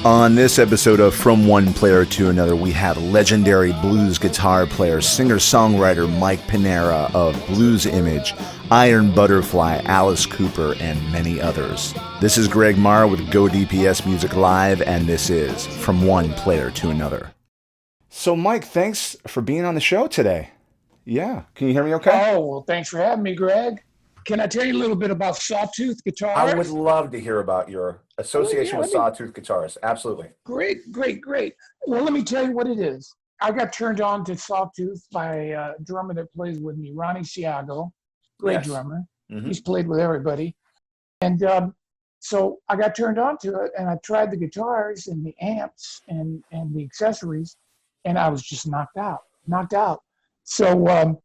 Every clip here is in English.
On this episode of From One Player to Another, we have legendary blues guitar player, singer-songwriter Mike Pinera of Blues Image, Iron Butterfly, Alice Cooper, and many others. This is Greg Marra with Go DPS Music Live, and this is From One Player to Another. So, Mike, thanks for being on the show today. Yeah, can you hear me okay? Oh, well, thanks for having me, Greg. Can I tell you a little bit about Sawtooth guitars? I would love to hear about your association with Sawtooth guitars. Absolutely. Great. Well, let me tell you what it is. I got turned on to Sawtooth by a drummer that plays with me, Ronnie Siago. Great drummer. Mm-hmm. He's played with everybody. And so I got turned on to it, and I tried the guitars and the amps and the accessories, and I was just knocked out. So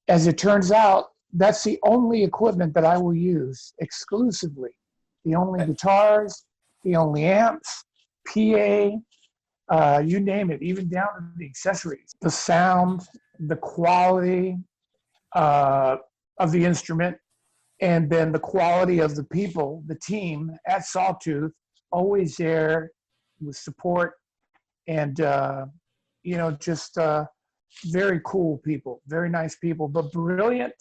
as it turns out, that's the only equipment that I will use exclusively. The only guitars, the only amps, PA, you name it, even down to the accessories. The sound, the quality of the instrument, and then the quality of the people, the team at Sawtooth, always there with support and, just very cool people, very nice people, but brilliant.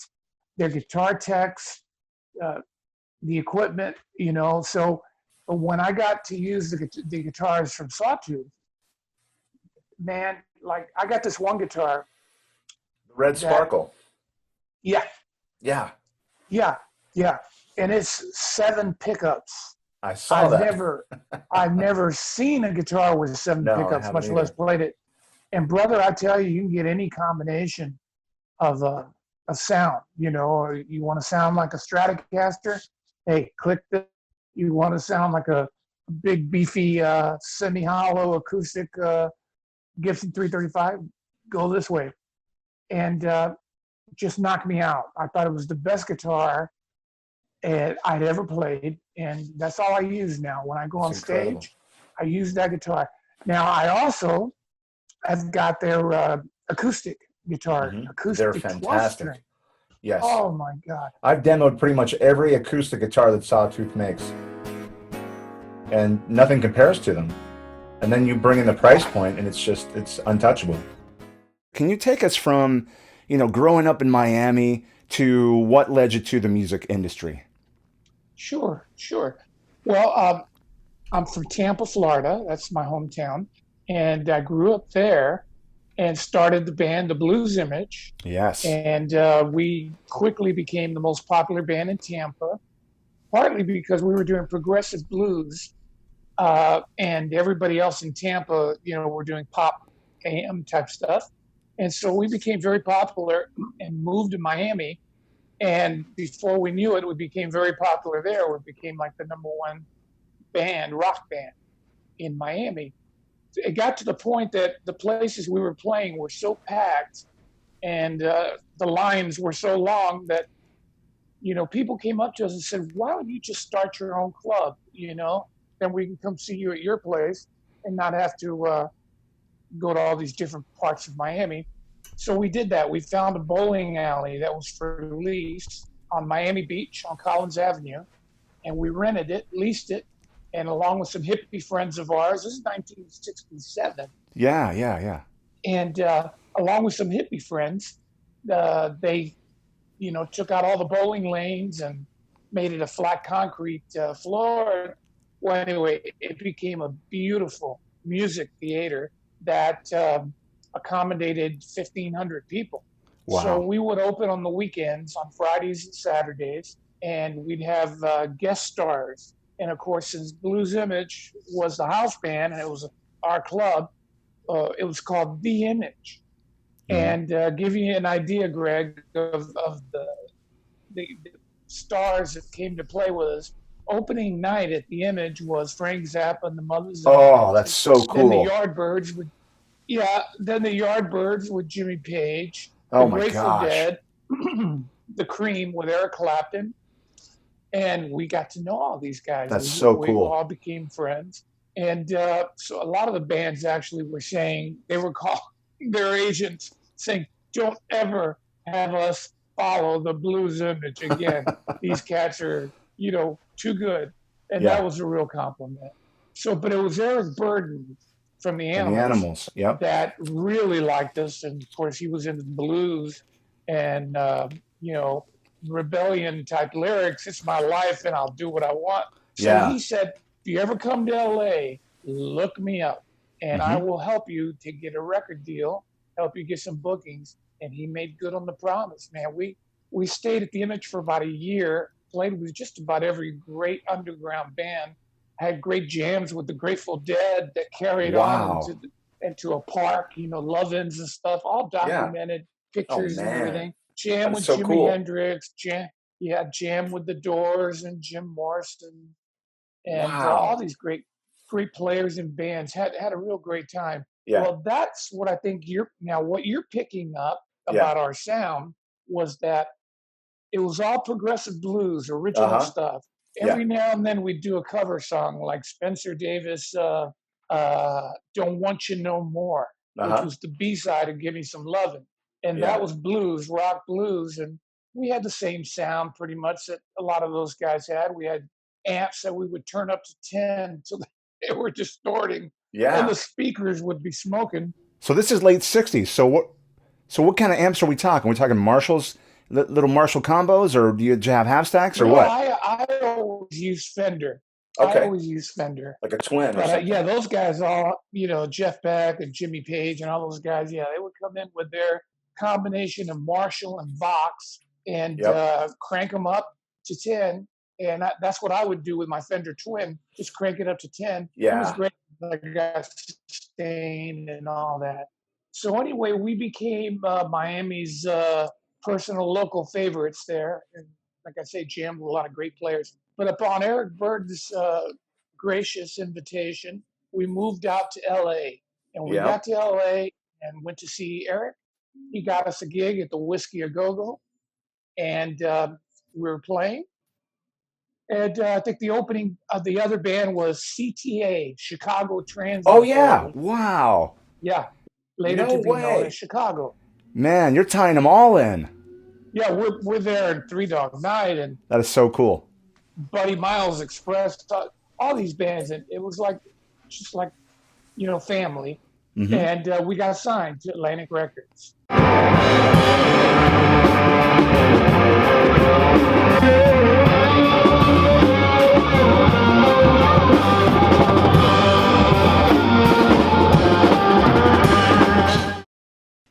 Their guitar techs, the equipment, so when I got to use the guitars from Sawtooth, man, like I got this one guitar. The Red Sparkle. Yeah. And it's 7 pickups. I saw that. I've never seen a guitar with 7 pickups, much less played it. And brother, I tell you, you can get any combination of a sound, or you want to sound like a Stratocaster, hey, click this. You want to sound like a big, beefy, semi-hollow acoustic Gibson 335, go this way. And just knocked me out. I thought it was the best guitar I'd ever played, and that's all I use now. When I go on stage, I use that guitar. Now, I also have got their acoustic guitar. Mm-hmm. Acoustic. They're fantastic. Yes. Oh my God. I've demoed pretty much every acoustic guitar that Sawtooth makes, and nothing compares to them. And then you bring in the price point, and it's untouchable. Can you take us from, growing up in Miami to what led you to the music industry? Sure. Well, I'm from Tampa, Florida. That's my hometown. And I grew up there and started the band, the Blues Image. Yes. And we quickly became the most popular band in Tampa, partly because we were doing progressive blues, and everybody else in Tampa, were doing pop AM type stuff. And so we became very popular and moved to Miami. And before we knew it, we became very popular there. We became like the #1 rock band in Miami. It got to the point that the places we were playing were so packed and the lines were so long that, people came up to us and said, why don't you just start your own club, then we can come see you at your place and not have to go to all these different parts of Miami. So we did that. We found a bowling alley that was for lease on Miami Beach on Collins Avenue, and we rented it, leased it, and along with some hippie friends of ours, this is 1967. Yeah. And along with some hippie friends, they, took out all the bowling lanes and made it a flat concrete floor. Well, anyway, it became a beautiful music theater that accommodated 1,500 people. Wow. So we would open on the weekends, on Fridays and Saturdays, and we'd have guest stars. And of course, since Blues Image was the house band and it was our club, it was called The Image. Mm-hmm. And give you an idea, Greg, of the stars that came to play with us. Opening night at The Image was Frank Zappa and the Mothers. Oh, that's so cool. Then the Yardbirds with Jimmy Page. Oh, the my Grateful gosh. Dead, the Cream with Eric Clapton. And we got to know all these guys. That's so cool. We all became friends. And so a lot of the bands actually were saying, they were calling their agents saying, don't ever have us follow the Blues Image again. These cats are, too good. And that was a real compliment. So, but it was Eric Burden from the And the Animals Animals. Yep. that really liked us, and of course he was into blues and you know, rebellion type lyrics. It's my life, and I'll do what I want. So Yeah. he said, if you ever come to LA, look me up, and I will help you to get a record deal, help you get some bookings. And he made good on the promise, man. We stayed at the Image for about a year, played with just about every great underground band, had great jams with the Grateful Dead that carried on into a park, you know, love-ins and stuff, all documented, pictures and everything. Jam with so Jimi Hendrix, jam with the Doors and Jim Morrison, and all these great players and bands had a real great time. Yeah. Well, that's what I think what you're picking up about our sound was that it was all progressive blues, original stuff. Every now and then we'd do a cover song like Spencer Davis, Don't Want You No More, which was the B-side of Give Me Some Lovin'. And that was blues, rock blues. And we had the same sound pretty much that a lot of those guys had. We had amps that we would turn up to 10 until they were distorting. Yeah. And the speakers would be smoking. So this is late 60s. So what kind of amps are we talking? Are we talking Marshalls? Little Marshall combos, or do you have half stacks, or what? I always use Fender. Okay. I always use Fender. Like a twin or something. Yeah, those guys all, you know, Jeff Beck and Jimmy Page and all those guys, yeah, they would come in with their combination of Marshall and Vox and crank them up to 10. And that's what I would do with my Fender Twin, just crank it up to 10. Yeah. It was great. I got sustain and all that. So anyway, we became Miami's personal local favorites there. And like I say, jammed with a lot of great players. But upon Eric Bird's gracious invitation, we moved out to LA. And we got to LA and went to see Eric. He got us a gig at the Whiskey A Go-Go. And we were playing. And I think the opening of the other band was CTA, Chicago Transit. Oh, yeah. Wow. Yeah. Later to be known as Chicago. Man, you're tying them all in. Yeah, we're there in Three Dog Night, and that is so cool. Buddy Miles Express, all these bands, and it was like just like, you know, family. And we got signed to Atlantic Records.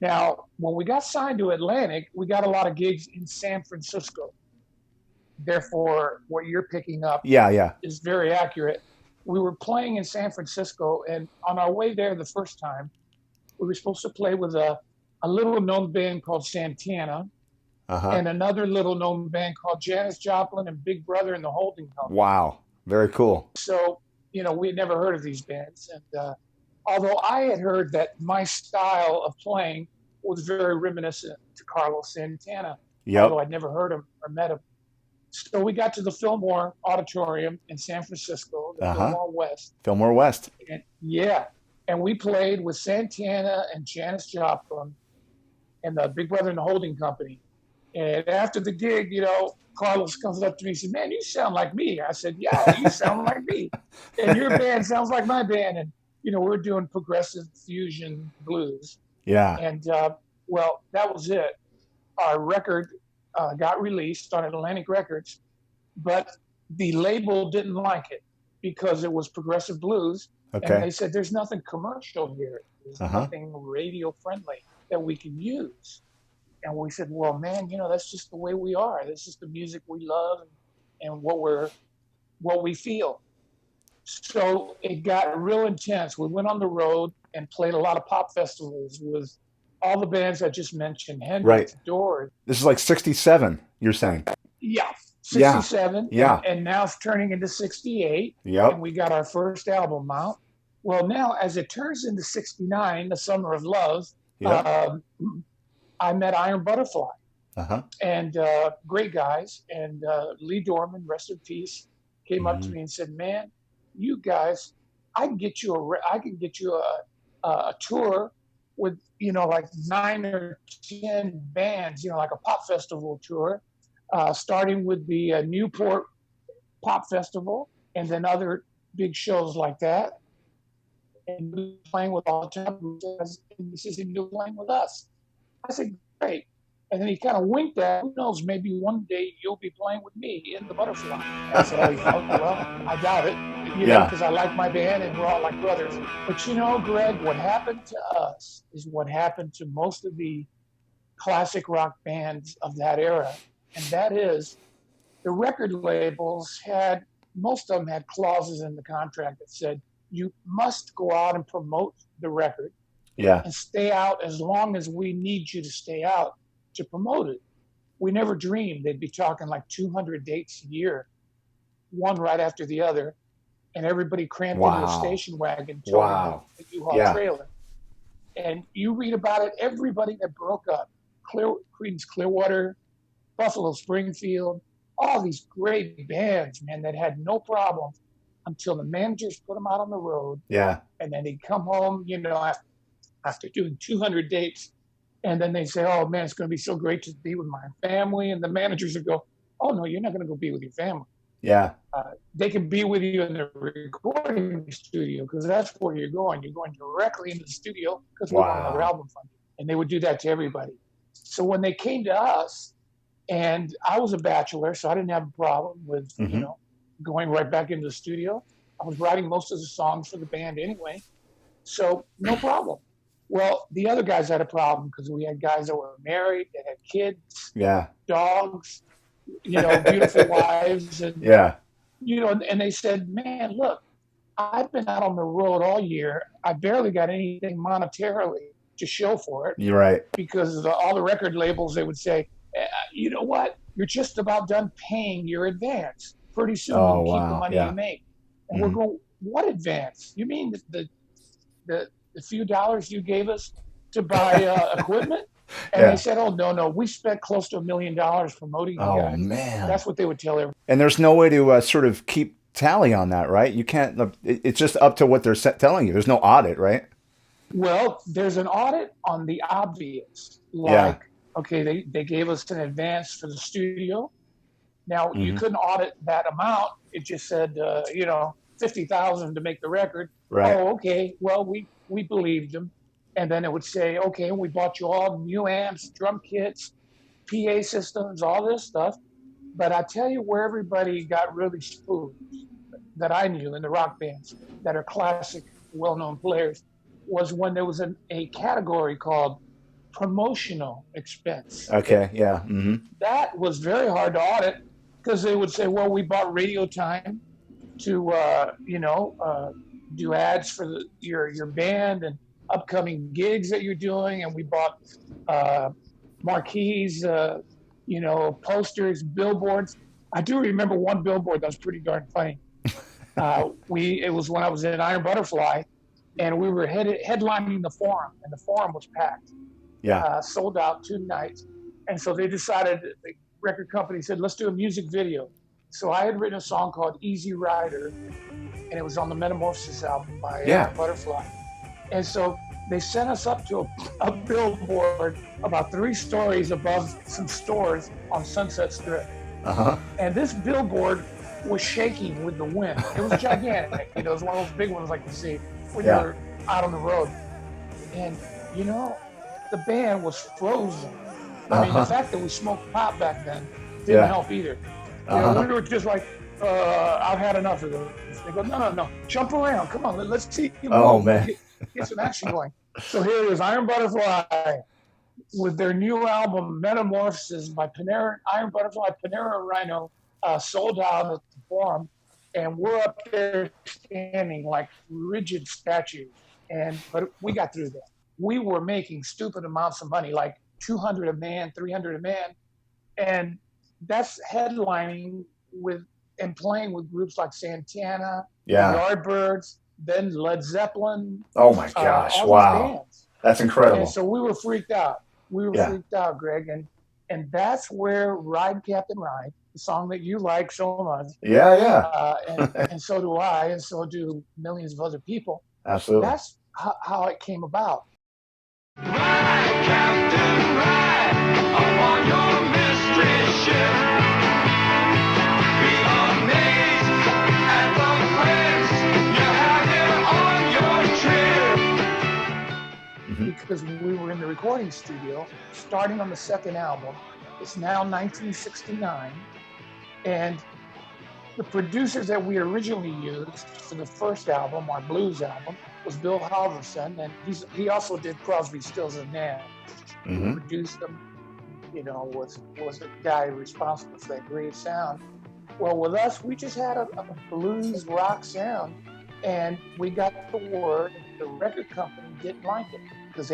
Now, when we got signed to Atlantic, we got a lot of gigs in San Francisco. Therefore, what you're picking up is very accurate. We were playing in San Francisco, and on our way there the first time, we were supposed to play with a little-known band called Santana and another little-known band called Janis Joplin and Big Brother and the Holding Company. Wow, very cool. So, you know, we had never heard of these bands. And although I had heard that my style of playing was very reminiscent to Carlos Santana, although I'd never heard him or met him. So we got to the Fillmore Auditorium in San Francisco, the Fillmore West. Fillmore West. And, and we played with Santana and Janis Joplin and the Big Brother and the Holding Company. And after the gig, you know, Carlos comes up to me and said, "Man, you sound like me." I said, "Yeah, you sound like me. And your band sounds like my band." And, you know, we're doing progressive fusion blues. Yeah. And, well, that was it. Our record got released on Atlantic Records, but the label didn't like it because it was progressive blues. And they said, "There's nothing commercial here. There's nothing radio friendly that we can use." And we said, "Well, man, you know, that's just the way we are. This is the music we love and what we feel." So it got real intense. We went on the road and played a lot of pop festivals with all the bands I just mentioned, Hendrix, Doors. This is like 67, you're saying? Yeah, 67. Yeah. And now it's turning into 68. Yep. And we got our first album out. Well, now as it turns into 69, the Summer of Love, I met Iron Butterfly. And great guys. And Lee Dorman, rest in peace, came up to me and said, "Man, you guys, I can get you a tour with, you know, like 9 or 10 bands, you know, like a pop festival tour, starting with the Newport Pop Festival and then other big shows like that. And he was playing with all the time. And he says, "You're playing with us." I said, "Great." And then he kind of winked at, "Who knows, maybe one day you'll be playing with me in the Butterfly." And I said, "Oh, well, I doubt it, because I like my band and we're all like brothers." But Greg, what happened to us is what happened to most of the classic rock bands of that era. And that is, the record labels most of them had clauses in the contract that said, you must go out and promote the record and stay out as long as we need you to stay out to promote it. We never dreamed they'd be talking like 200 dates a year, one right after the other, and everybody cramped into a station wagon, towing a U-Haul trailer. And you read about it, everybody that broke up, Creedence Clearwater, Buffalo Springfield, all these great bands, man, that had no problem until the managers put them out on the road. Yeah. And then they'd come home, after doing 200 dates. And then they say, "Oh, man, it's going to be so great to be with my family." And the managers would go, "Oh, no, you're not going to go be with your family." Yeah. They can be with you in the recording studio because that's where you're going. You're going directly into the studio because we want another album from you. And they would do that to everybody. So when they came to us, and I was a bachelor, so I didn't have a problem with, going right back into the studio. I was writing most of the songs for the band anyway, so no problem. Well, the other guys had a problem because we had guys that were married, that had kids, dogs, beautiful wives, and and they said, "Man, look, I've been out on the road all year. I barely got anything monetarily to show for it." You're right. Because all the record labels, they would say, "You know what? You're just about done paying your advance. Pretty soon you'll keep the money you make." And we're going, "What advance? You mean the few dollars you gave us to buy equipment?" And they said, "Oh, no, we spent close to $1 million promoting you guys." Oh, man. That's what they would tell everyone. And there's no way to sort of keep tally on that, right? You can't, it's just up to what they're telling you. There's no audit, right? Well, there's an audit on the obvious. Okay, they gave us an advance for the studio. Now, you couldn't audit that amount. It just said, $50,000 to make the record. Right. Oh, okay. Well, we believed them. And then it would say, "Okay, we bought you all new amps, drum kits, PA systems, all this stuff." But I tell you where everybody got really spooked that I knew in the rock bands that are classic, well-known players was when there was a category called promotional expense. Okay, yeah. Mm-hmm. That was very hard to audit because they would say, "Well, we bought radio time to, do ads for your band and upcoming gigs that you're doing, and we bought marquees, posters, billboards." I do remember one billboard that was pretty darn funny. It was when I was in Iron Butterfly, and we were headlining the Forum, and the Forum was packed. Sold out 2 nights. And so they decided, the record company said, "Let's do a music video." So I had written a song called "Easy Rider," and it was on the Metamorphosis album by Butterfly. And so they sent us up to a billboard about 3 stories above some stores on Sunset Strip. And this billboard was shaking with the wind. It was gigantic. It was one of those big ones like you see when you're out on the road. And, the band was frozen. I mean, the fact that we smoked pot back then didn't help either. We were just like, "I've had enough of this." They go, No, jump around. Come on, let's see. Man. Get some action going. So here is Iron Butterfly with their new album, Metamorphosis by Pinera, Iron Butterfly, Pinera Rhino, sold out at the Forum. And we're up there standing like rigid statues. But we got through that. We were making stupid amounts of money, like $200 a man, $300 a man. And that's headlining and playing with groups like Santana, Yardbirds, then Led Zeppelin. Oh my gosh! Wow, that's incredible. And so we were freaked out. Freaked out, Greg, and that's where "Ride, Captain Ride," the song that you like so much. And so do I, and so do millions of other people. Absolutely. That's how it came about. Ride, Captain, ride upon your mystery ship. Be amazed at the place recording studio, starting on the second album. It's now 1969, and the producers that we originally used for the first album, our blues album, was Bill Halverson, and he also did Crosby, Stills and Nash. He produced them, was the guy responsible for that great sound. Well, with us, we just had a blues rock sound, and we got the word. The record company didn't like it because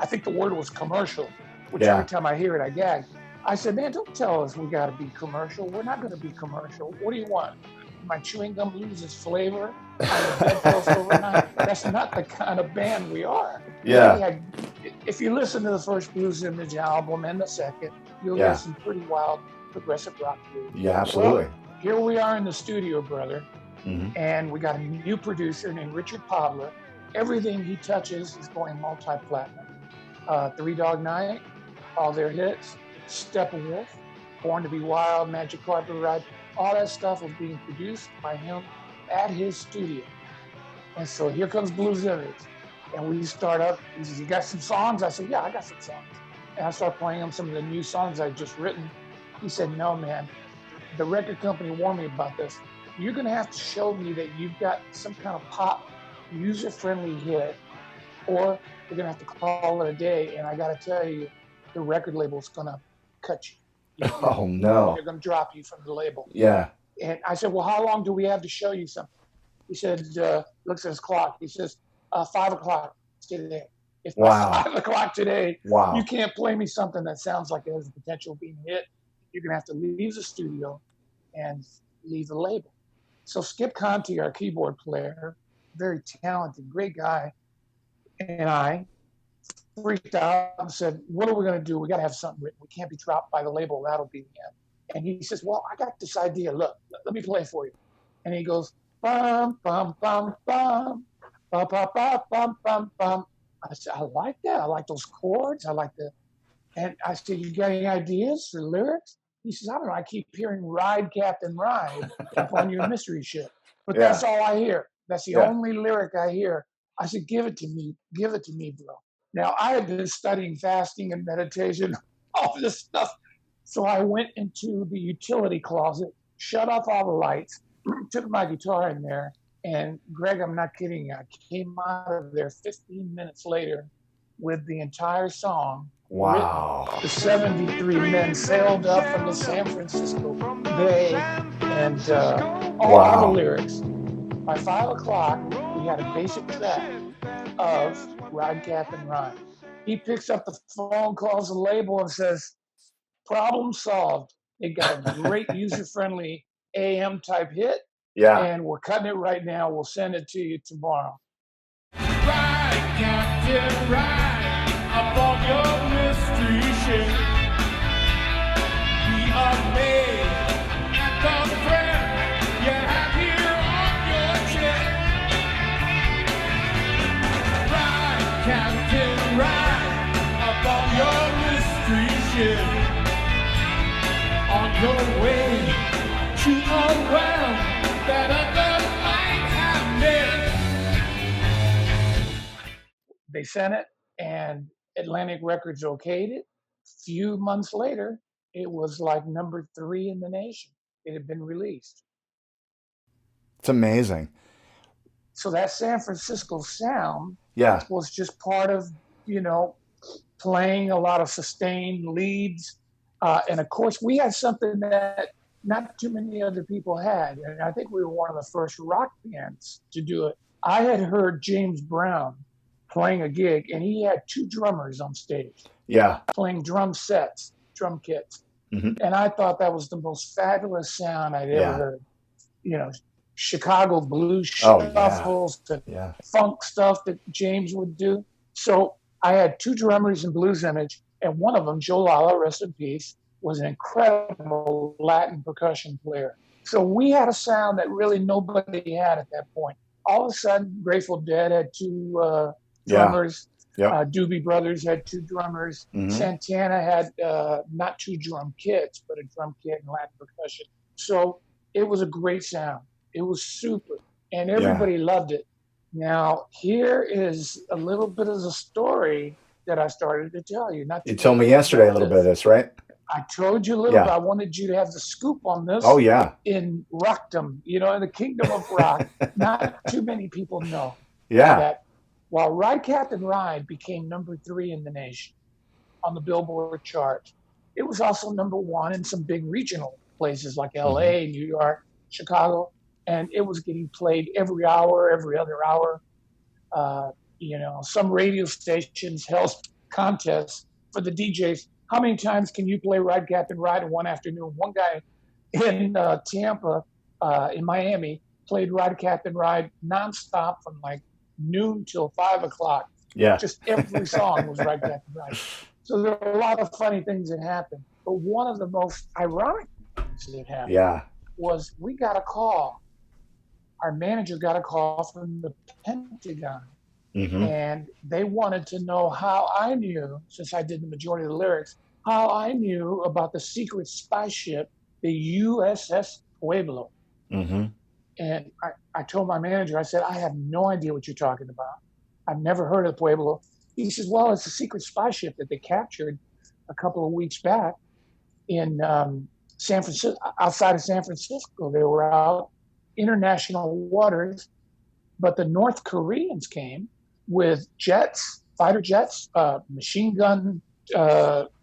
I think the word was commercial, which every time I hear it, I gag. I said, man, don't tell us we got to be commercial. We're not going to be commercial. What do you want? My chewing gum loses flavor on the bedpost overnight? That's not the kind of band we are. Yeah. If you listen to the first Blues Image album and the second, you'll hear some pretty wild progressive rock blues. Yeah, absolutely. Well, here we are in the studio, brother, and we got a new producer named Richard Podler. Everything he touches is going multi-platinum. Three Dog Night, all their hits, Steppenwolf, Born to Be Wild, Magic Carpet Ride, all that stuff was being produced by him at his studio. And so here comes Blues Image. And we start up, he says, you got some songs? I said, yeah, I got some songs. And I start playing him some of the new songs I'd just written. He said, no, man, the record company warned me about this. You're going to have to show me that you've got some kind of pop, user-friendly hit, or you're going to have to call it a day. And I got to tell you, the record label's going to cut you. Oh, no. They're going to drop you from the label. Yeah. And I said, well, how long do we have to show you something? He said, looks at his clock. He says, 5 o'clock today. If by 5 o'clock today, you can't play me something that sounds like it has the potential of being hit, you're going to have to leave the studio and leave the label. So Skip Conte, our keyboard player, very talented, great guy, and I freaked out and said, what are we going to do? We got to have something written. We can't be dropped by the label. That'll be the end. And he says, well, I got this idea. Look, let me play for you. And he goes, bum, bum, bum, bum. Bum, bum, bum, bum, bum, bum. I said, I like that. I like those chords. I like the, and I said, you got any ideas for lyrics? He says, I don't know. I keep hearing Ride, Captain, Ride up on your mystery ship. But that's all I hear. That's the only lyric I hear. I said, give it to me. Give it to me, bro. Now, I had been studying fasting and meditation, all this stuff. So I went into the utility closet, shut off all the lights, took my guitar in there, and Greg, I'm not kidding you, I came out of there 15 minutes later with the entire song. Wow. Written. The 73 men sailed up from the San Francisco Bay, and all the lyrics. By 5 o'clock, we had a basic track of Ride, Captain, Ride. He picks up the phone, calls the label, and says, problem solved. They got a great user-friendly AM type hit. Yeah. And we're cutting it right now. We'll send it to you tomorrow. Ride, Captain, ride up on your mystery ship. We are made at the friend you have here on your ship. Ride, Captain, ride up on your mystery ship. On your way to a realm that other might have missed. They sent it, and Atlantic Records okayed it. Few months later, it was like number 3 in the nation. It had been released. It's amazing. So that San Francisco sound was just part of, playing a lot of sustained leads. And of course, we had something that not too many other people had. And I think we were one of the first rock bands to do it. I had heard James Brown playing a gig, and he had 2 drummers on stage. Yeah. Playing drum sets, drum kits. Mm-hmm. And I thought that was the most fabulous sound I'd ever heard. Chicago blues shuffles and funk stuff that James would do. So I had 2 drummers in Blues Image, and one of them, Joe Lala, rest in peace, was an incredible Latin percussion player. So we had a sound that really nobody had at that point. All of a sudden, Grateful Dead had 2 drummers. Doobie Brothers had 2 drummers. Mm-hmm. Santana had not 2 drum kits, but a drum kit and Latin percussion. So it was a great sound. It was super, and everybody loved it. Now, here is a little bit of the story that I started to tell you. Not You too told me long yesterday a about little bit of this. this, right? I told you a little bit. I wanted you to have the scoop on this. Oh, yeah. In rockdom, in the kingdom of rock, not too many people know Yeah. that while Ride Captain Ride became number 3 in the nation on the Billboard chart, it was also number 1 in some big regional places like LA, New York, Chicago, and it was getting played every hour, every other hour. Some radio stations held contests for the DJs. How many times can you play Ride Captain Ride in one afternoon? One guy in Tampa, in Miami, played Ride Captain Ride nonstop from like noon till 5 o'clock. Yeah. Just every song was Ride Captain Ride. So there are a lot of funny things that happened. But one of the most ironic things that happened was we got a call. Our manager got a call from the Pentagon. And they wanted to know how I knew, since I did the majority of the lyrics, how I knew about the secret spy ship, the USS Pueblo. And I told my manager, I said, I have no idea what you're talking about. I've never heard of the Pueblo. He says, well, it's a secret spy ship that they captured a couple of weeks back in San Francisco, outside of San Francisco. They were out international waters, but the North Koreans came with jets, fighter jets, machine gun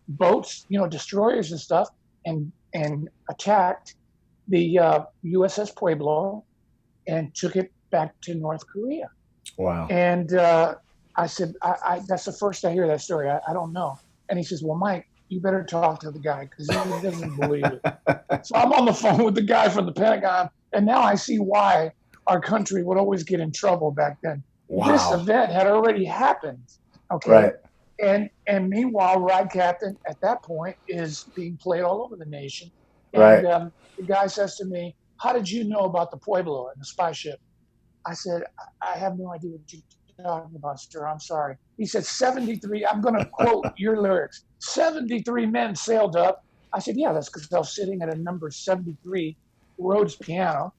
boats, destroyers and stuff, and attacked the USS Pueblo and took it back to North Korea. Wow. And I said, I that's the first I hear that story. I don't know. And he says, well, Mike, you better talk to the guy because he doesn't believe it. So I'm on the phone with the guy from the Pentagon, and now I see why our country would always get in trouble back then. Wow. This event had already happened. Okay. Right. And meanwhile, Ride Captain at that point is being played all over the nation. And Right. The guy says to me, how did you know about the Pueblo and the spy ship? I said, I have no idea what you're talking about, sir. I'm sorry. He said, 73, I'm going to quote your lyrics. 73 men sailed up. I said, yeah, that's because I was sitting at a number 73 Rhodes piano.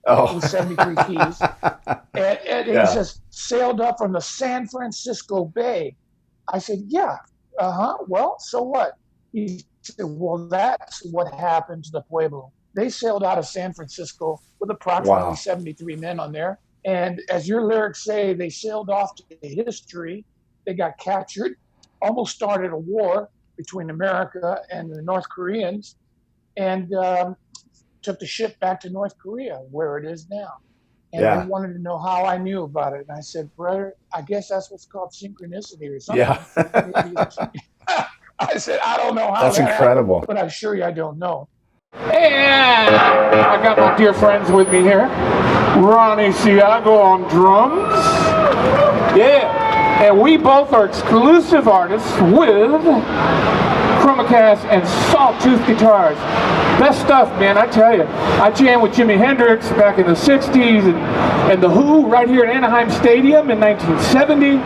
With 73 keys. And he says, sailed up from the San Francisco Bay. I said, yeah, well, so what? He said, well, that's what happened to the Pueblo. They sailed out of San Francisco with approximately 73 men on there. And as your lyrics say, they sailed off to history. They got captured, almost started a war between America and the North Koreans, and took the ship back to North Korea, where it is now. And they wanted to know how I knew about it. And I said, brother, I guess that's what's called synchronicity or something. Yeah. I said, I don't know how that's that incredible. happened, but I assure you I don't know. And I got my dear friends with me here. Ronnie Siago on drums. Yeah. And we both are exclusive artists with Chromacast and Sawtooth guitars. Best stuff, man, I tell you. I jammed with Jimi Hendrix back in the 60s and The Who right here at Anaheim Stadium in 1970.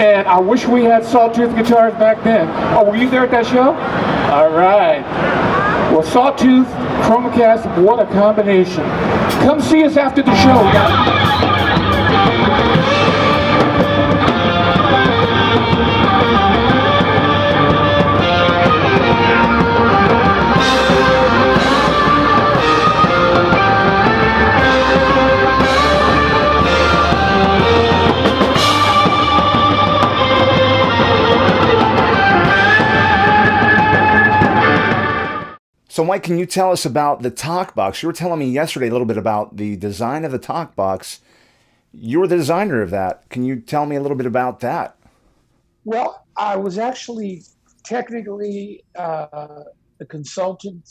And I wish we had Sawtooth guitars back then. Oh, were you there at that show? All right. Well, Sawtooth, Chromacast, what a combination. Come see us after the show, guys. So, Mike, can you tell us about the talk box? You were telling me yesterday a little bit about the design of the talk box. You were the designer of that. Can you tell me a little bit about that? Well, I was actually technically the consultant.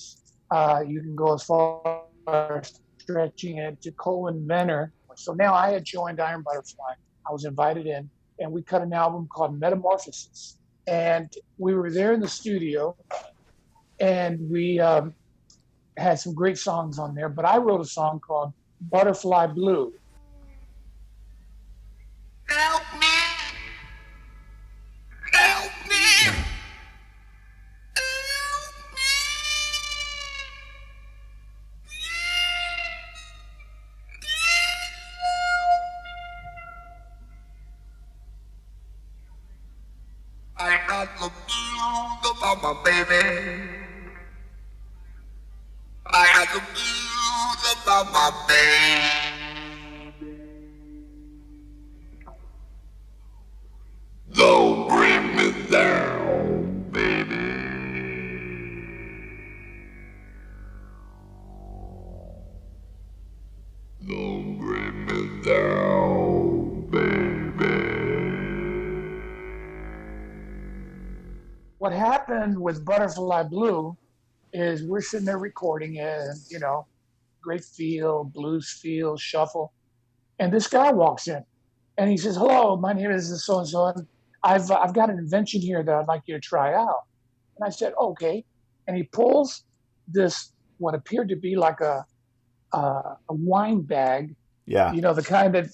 You can go as far as stretching it to co-inventor. So now I had joined Iron Butterfly. I was invited in, and we cut an album called Metamorphosis. And we were there in the studio, and we had some great songs on there. But I wrote a song called Butterfly Blue. Help me. Help me. got the blues about my baby. I got the blues about my baby. Don't bring me down, baby. Don't bring me down, baby. What happened with Butterfly Blue is we're sitting there recording it, and, you know, great feel, blues feel, shuffle. And this guy walks in and he says, hello, my name is so-and-so. And I've got an invention here that I'd like you to try out. And I said, okay. And he pulls this, what appeared to be like a wine bag. Yeah. You know, the kind that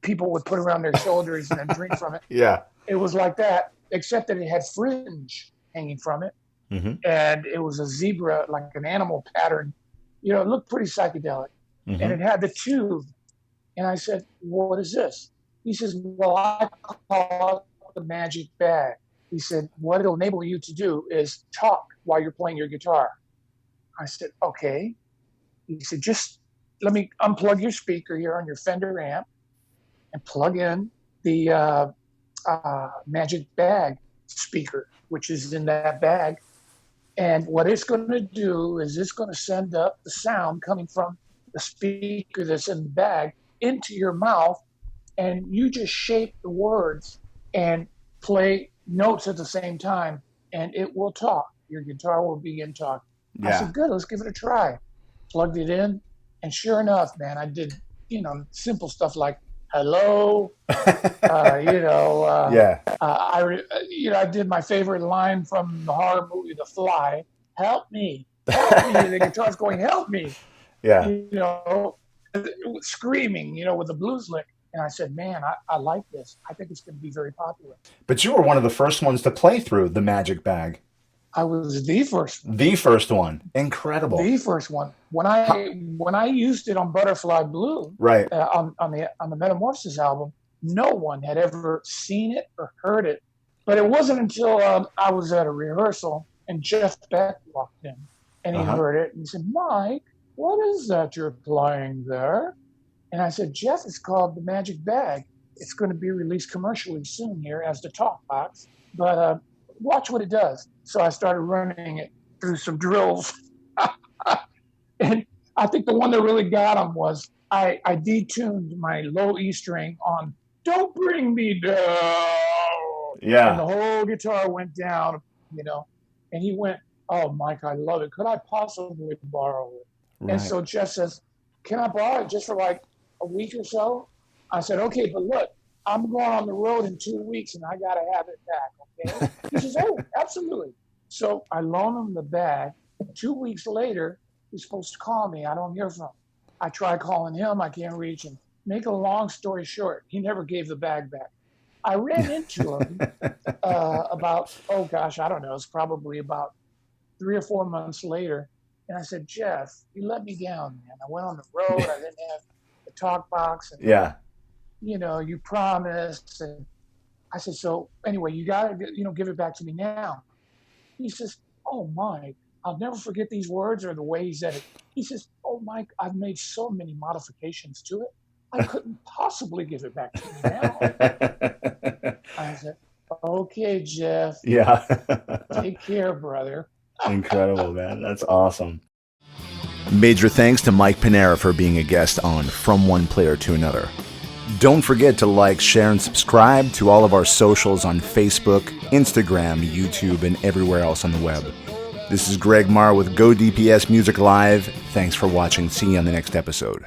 people would put around their shoulders and then drink from it. Yeah. It was like that, except that it had fringe hanging from it. Mm-hmm. And it was a zebra, like an animal pattern. You know, it looked pretty psychedelic. Mm-hmm. And it had the tube. And I said, well, what is this? He says, well, I call it the magic bag. He said, what it'll enable you to do is talk while you're playing your guitar. I said, okay. He said, just let me unplug your speaker here on your Fender amp and plug in the magic bag speaker, which is in that bag. And what it's going to do is it's going to send up the sound coming from the speaker that's in the bag into your mouth, and you just shape the words and play notes at the same time, and it will talk. Your guitar will begin talking. Yeah. I said, good, let's give it a try. Plugged it in, and sure enough, man, I did, you know, simple stuff like hello, I did my favorite line from the horror movie The Fly, help me, the guitar's going, help me, yeah, you know, screaming, you know, with the blues lick. And I said, man, I like this. I think it's going to be very popular. But you were one of the first ones to play through the magic bag. I was the first one. The first one. Incredible. The first one. When I used it on Butterfly Blue, right, on the Metamorphosis album, no one had ever seen it or heard it. But it wasn't until I was at a rehearsal and Jeff Beck walked in and he heard it and he said, Mike, what is that you're playing there? And I said, Jeff, it's called the Magic Bag. It's going to be released commercially soon here as the talk box. But watch what it does. So I started running it through some drills. And I think the one that really got him was I detuned my low E string on Don't Bring Me Down. Yeah. And the whole guitar went down, you know. And he went, oh, Mike, I love it. Could I possibly borrow it? Right. And so Jeff says, can I borrow it just for like a week or so? I said, okay, but look, I'm going on the road in 2 weeks and I got to have it back, okay? He says, oh, absolutely. So I loan him the bag. 2 weeks later, he's supposed to call me. I don't hear from him. I try calling him. I can't reach him. Make a long story short, he never gave the bag back. I ran into him about, oh gosh, I don't know. It's probably about 3 or 4 months later. And I said, Jeff, you let me down, man. I went on the road. I didn't have the talk box. And, yeah. You know, you promised. And I said, so anyway, you got to, you know, give it back to me now. He says, oh, Mike, I'll never forget these words or the way he said it. He says, oh, Mike, I've made so many modifications to it. I couldn't possibly give it back to you now. I said, okay, Jeff. Yeah. Take care, brother. Incredible, man. That's awesome. Major thanks to Mike Pinera for being a guest on From One Player to Another. Don't forget to like, share, and subscribe to all of our socials on Facebook, Instagram, YouTube, and everywhere else on the web. This is Greg Marra with Go DPS Music Live. Thanks for watching. See you on the next episode.